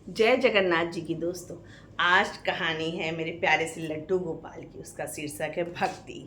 जय जगन्नाथ जी की दोस्तों। आज कहानी है मेरे प्यारे से लड्डू गोपाल की। उसका शीर्षक है भक्ति।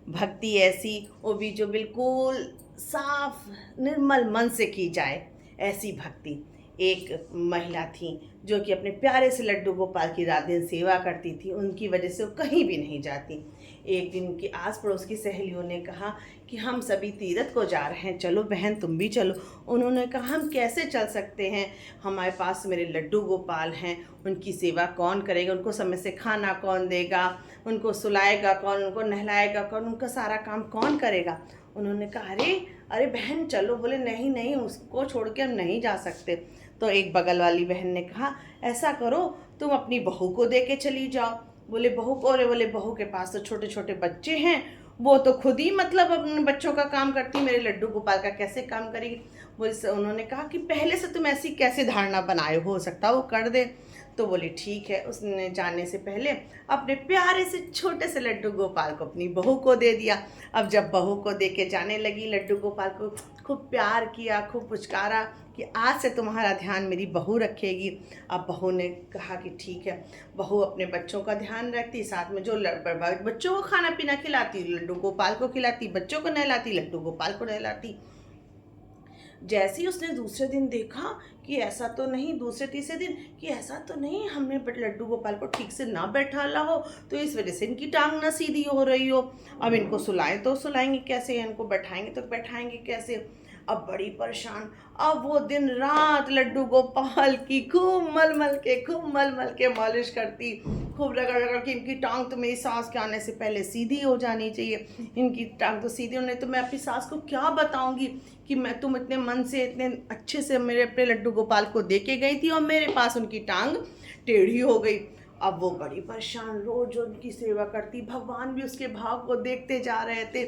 भक्ति ऐसी वो भी जो बिल्कुल साफ निर्मल मन से की जाए, ऐसी भक्ति। एक महिला थी जो कि अपने प्यारे से लड्डू गोपाल की रात दिन सेवा करती थी। उनकी वजह से वो कहीं भी नहीं जाती। एक दिन उनकी आस पड़ोस की सहेलियों ने कहा कि हम सभी तीर्थ को जा रहे हैं, चलो बहन तुम भी चलो। उन्होंने कहा हम कैसे चल सकते हैं, हमारे पास मेरे लड्डू गोपाल हैं, उनकी सेवा कौन करेगा, उनको समय से खाना कौन देगा, उनको सुलाएगा कौन, उनको नहलाएगा कौन, उनका सारा काम कौन करेगा। उन्होंने कहा अरे अरे बहन चलो। बोले नहीं नहीं, उसको छोड़ के हम नहीं जा सकते। तो एक बगल वाली बहन ने कहा ऐसा करो तुम अपनी बहू को दे के चली जाओ। बोले बहू को? अरे बोले बहू के पास तो छोटे छोटे बच्चे हैं, वो तो खुद ही मतलब अपने बच्चों का काम करती, मेरे लड्डू गोपाल का कैसे काम करेगी। उन्होंने कहा कि पहले से तुम ऐसी कैसे धारणा बनाए, हो सकता है वो कर दे। तो बोली ठीक है। उसने जाने से पहले अपने प्यारे से छोटे से लड्डू गोपाल को अपनी बहू को दे दिया। अब जब बहू को दे के जाने लगी, लड्डू गोपाल को खूब प्यार किया, खूब पुचकारा कि आज से तुम्हारा ध्यान मेरी बहू रखेगी। अब बहू ने कहा कि ठीक है। बहू अपने बच्चों का ध्यान रखती, साथ में जो बच्चों को खाना पीना खिलाती, लड्डू गोपाल को खिलाती, बच्चों को नहलाती, लड्डू गोपाल को नहलाती। जैसे ही उसने दूसरे दिन देखा कि ऐसा तो नहीं, दूसरे तीसरे दिन कि ऐसा तो नहीं हमने लड्डू गोपाल को ठीक से ना बैठाला हो, तो इस वजह से इनकी टांग ना सीधी हो रही हो। अब इनको सुलाएं तो सुलाएंगे कैसे, इनको बैठाएंगे तो बैठाएंगे कैसे। अब बड़ी परेशान। अब वो दिन रात लड्डू गोपाल की खूब मल मल के मालिश करती, खूब रगड़ रगड़ के इनकी टांग तो मेरी सास के आने से पहले सीधी हो जानी चाहिए, इनकी टांग तो सीधी होने, तो मैं अपनी सास को क्या बताऊंगी कि मैं तुम इतने मन से इतने अच्छे से मेरे अपने लड्डू गोपाल को दे के गई थी और मेरे पास उनकी टांग टेढ़ी हो गई। अब वो बड़ी परेशान, रोज उनकी सेवा करती। भगवान भी उसके भाव को देखते जा रहे थे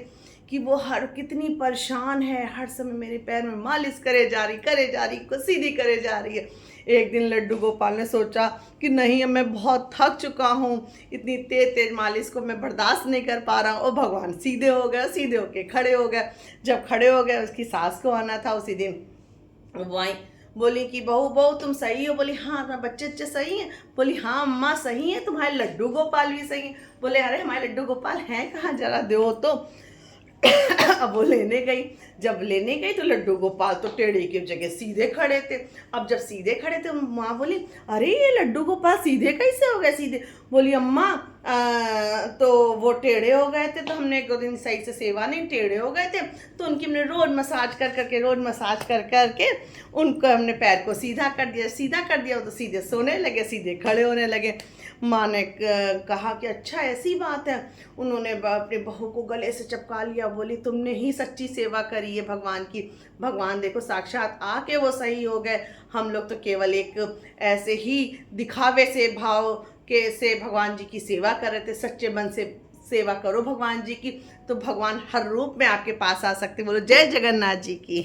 कि वो हर कितनी परेशान है, हर समय मेरे पैर में मालिश करे जा रही को सीधी करे जा रही है। एक दिन लड्डू गोपाल ने सोचा कि नहीं अब मैं बहुत थक चुका हूँ, इतनी तेज तेज मालिश को मैं बर्दाश्त नहीं कर पा रहा हूँ। और भगवान सीधे हो गए, सीधे होके खड़े हो गए। जब खड़े हो गए, उसकी सास को आना था उसी दिन। वो आई, बोली कि बहू बहू तुम सही हो? बोली हाँ। तुम्हारे बच्चे बच्चे सही हैं? बोली हाँ अम्मा सही हैं, तुम्हारे लड्डू गोपाल भी सही हैं। बोले अरे हमारे लड्डू गोपाल हैं कहाँ, जरा दो तो। अब वो लेने गई। जब लेने गई तो लड्डू गोपाल तो टेढ़े की जगह सीधे खड़े थे। अब जब सीधे खड़े थे, माँ बोली अरे ये लड्डू गोपाल सीधे कैसे हो गए सीधे? बोली अम्मा तो वो टेढ़े हो गए थे, तो हमने एक दो दिन सही से सेवा नहीं, टेढ़े हो गए थे तो उनकी हमने रोज मसाज कर करके उनको हमने पैर को सीधा कर दिया तो सीधे सोने लगे, सीधे खड़े होने लगे। माँ ने कहा कि अच्छा ऐसी बात है। उन्होंने अपने बहू को गले से चिपका लिया। बोली तुमने ही सच्ची सेवा करी है भगवान की, भगवान देखो साक्षात आके वो सही हो गए, हम लोग तो केवल एक ऐसे ही दिखावे से भाव के से भगवान जी की सेवा कर रहे थे। सच्चे मन से सेवा करो भगवान जी की, तो भगवान हर रूप में आपके पास आ सकते। बोलो जय जगन्नाथ जी की।